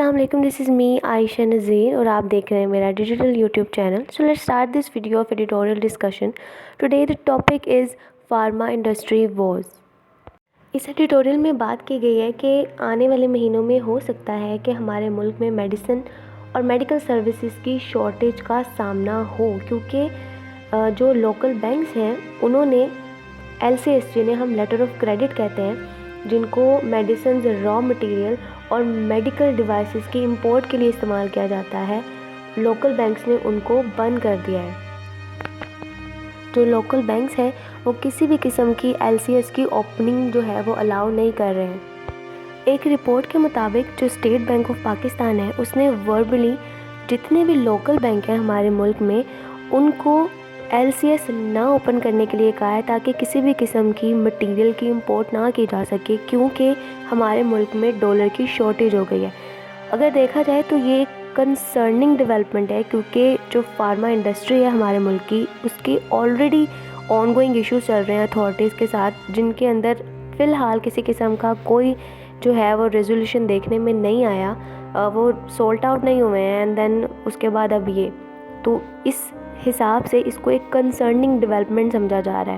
السلام علیکم، دس از می عائشہ نذیر اور آپ دیکھ رہے ہیں میرا digital YouTube channel. So let's start this video of editorial discussion. Today the topic is pharma industry wars. اس ایڈیٹوریل میں بات کی گئی ہے کہ آنے والے مہینوں میں ہو سکتا ہے کہ ہمارے ملک میں میڈیسن اور میڈیکل سروسز کی شارٹیج کا سامنا ہو، کیونکہ جو لوکل بینکس ہیں انہوں نے LCS جنہیں ہم لیٹر آف کریڈٹ کہتے ہیں، جن کو میڈیسنز، را مٹیریل اور میڈیکل ڈیوائسز کی امپورٹ کے لیے استعمال کیا جاتا ہے، لوکل بینکس نے ان کو بند کر دیا ہے. جو لوکل بینکس ہیں وہ کسی بھی قسم کی LCS کی اوپننگ جو ہے وہ الاؤ نہیں کر رہے ہیں. ایک رپورٹ کے مطابق جو اسٹیٹ بینک آف پاکستان ہے اس نے وربلی جتنے بھی لوکل بینک ہیں ہمارے ملک میں ان کو LCS نہ اوپن کرنے کے لیے کہا ہے، تاکہ کسی بھی قسم کی مٹیریل کی امپورٹ نہ کی جا سکے، کیونکہ ہمارے ملک میں ڈالر کی شارٹیج ہو گئی ہے. اگر دیکھا جائے تو یہ ایک کنسرننگ ڈیولپمنٹ ہے، کیونکہ جو فارما انڈسٹری ہے ہمارے ملک کی، اس کی آلریڈی آن گوئنگ ایشوز چل رہے ہیں اتھارٹیز کے ساتھ، جن کے اندر فی الحال کسی قسم کا کوئی جو ہے وہ ریزولوشن دیکھنے میں نہیں آیا، وہ سولٹ آؤٹ نہیں ہوئے ہیں. اینڈ دین اس کے بعد اب یہ تو اس حساب سے اس کو ایک کنسرننگ ڈیولپمنٹ سمجھا جا رہا ہے.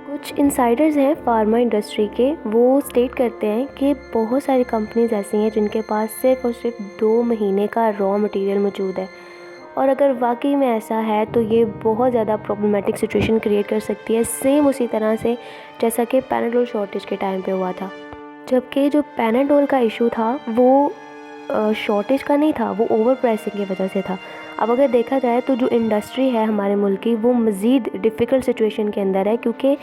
کچھ انسائڈرز ہیں فارما انڈسٹری کے، وہ سٹیٹ کرتے ہیں کہ بہت ساری کمپنیز ایسی ہیں جن کے پاس صرف اور صرف 2 مہینے کا را مٹیریل موجود ہے، اور اگر واقعی میں ایسا ہے تو یہ بہت زیادہ پرابلمیٹک سچویشن کریٹ کر سکتی ہے، سیم اسی طرح سے جیسا کہ پیناڈول شارٹیج کے ٹائم پہ ہوا تھا. جبکہ جو پیناڈول کا ایشو تھا وہ شارٹیج کا نہیں تھا، وہ اوور پرائسنگ کی وجہ سے تھا. اب اگر دیکھا جائے تو جو انڈسٹری ہے ہمارے ملک کی وہ مزید ڈیفیکلٹ سچویشن کے اندر ہے، کیونکہ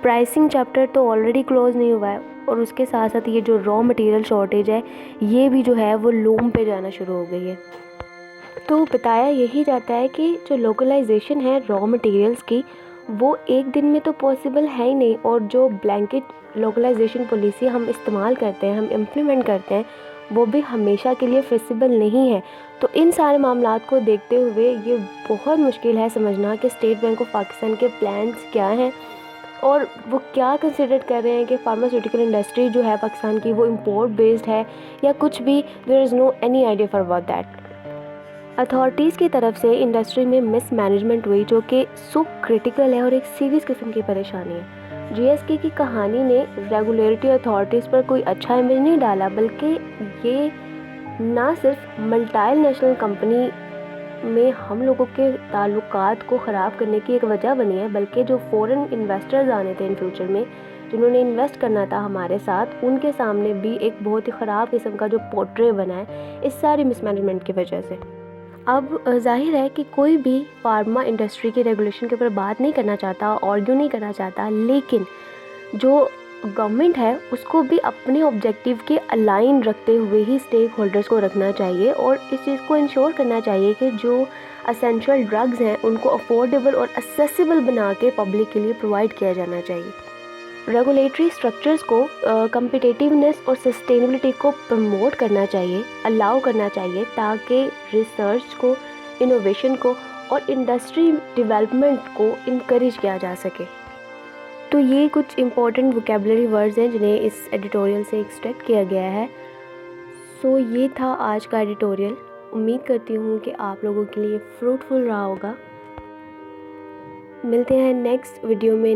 پرائسنگ چیپٹر تو آلریڈی کلوز نہیں ہوا ہے، اور اس کے ساتھ ساتھ یہ جو را مٹیریل شارٹیج ہے یہ بھی جو ہے وہ لوم پہ جانا شروع ہو گئی ہے. تو بتایا یہی جاتا ہے کہ جو لوکلائزیشن ہے را مٹیریلز کی وہ ایک دن میں تو پاسبل ہے ہی نہیں، اور جو بلینکٹ لوکلائزیشن پالیسی ہم استعمال کرتے ہیں، ہم امپلیمنٹ کرتے ہیں، وہ بھی ہمیشہ کے لیے فیسیبل نہیں ہے. تو ان سارے معاملات کو دیکھتے ہوئے یہ بہت مشکل ہے سمجھنا کہ اسٹیٹ بینک آف پاکستان کے پلانز کیا ہیں، اور وہ کیا کنسیڈر کر رہے ہیں کہ فارماسیوٹیکل انڈسٹری جو ہے پاکستان کی وہ امپورٹ بیسڈ ہے یا کچھ بھی. There is no any idea for about that. Authorities کی طرف سے انڈسٹری میں مس مینجمنٹ ہوئی، جو کہ سو کرٹیکل ہے اور ایک سیریس قسم کی پریشانی ہے. GSK کی کہانی نے ریگولیٹری اتھارٹیز پر کوئی اچھا امیج نہیں ڈالا، بلکہ یہ نہ صرف ملٹی نیشنل کمپنی میں ہم لوگوں کے تعلقات کو خراب کرنے کی ایک وجہ بنی ہے، بلکہ جو فورن انویسٹرز آنے تھے ان فیوچر میں جنہوں نے انویسٹ کرنا تھا ہمارے ساتھ، ان کے سامنے بھی ایک بہت ہی خراب قسم کا جو پورٹرے بنا ہے اس ساری مس مینجمنٹ کی وجہ سے. اب ظاہر ہے کہ کوئی بھی فارما انڈسٹری کی ریگولیشن کے اوپر بات نہیں کرنا چاہتا، آرگیو نہیں کرنا چاہتا، لیکن جو گورنمنٹ ہے اس کو بھی اپنے آبجیکٹیو کے الائن رکھتے ہوئے ہی اسٹیک ہولڈرز کو رکھنا چاہیے، اور اس چیز کو انشور کرنا چاہیے کہ جو اسینشیل ڈرگز ہیں ان کو افورڈیبل اور اسیسیبل بنا کے پبلک کے لیے پرووائڈ کیا جانا چاہیے. ریگولیٹری اسٹرکچرز کو کمپیٹیٹیونیس اور سسٹینیبلٹی کو پروموٹ کرنا چاہیے، الاؤ کرنا چاہیے، تاکہ ریسرچ کو، انوویشن کو اور انڈسٹری ڈیولپمنٹ کو انکریج کیا جا سکے. تو یہ کچھ امپورٹنٹ ووکیبلری ورڈز ہیں جنہیں اس ایڈیٹوریل سے ایکسٹریکٹ کیا گیا ہے. سو یہ تھا آج کا ایڈیٹوریل. امید کرتی ہوں کہ آپ لوگوں کے لیے فروٹفل رہا ہوگا. ملتے ہیں نیکسٹ ویڈیو میں.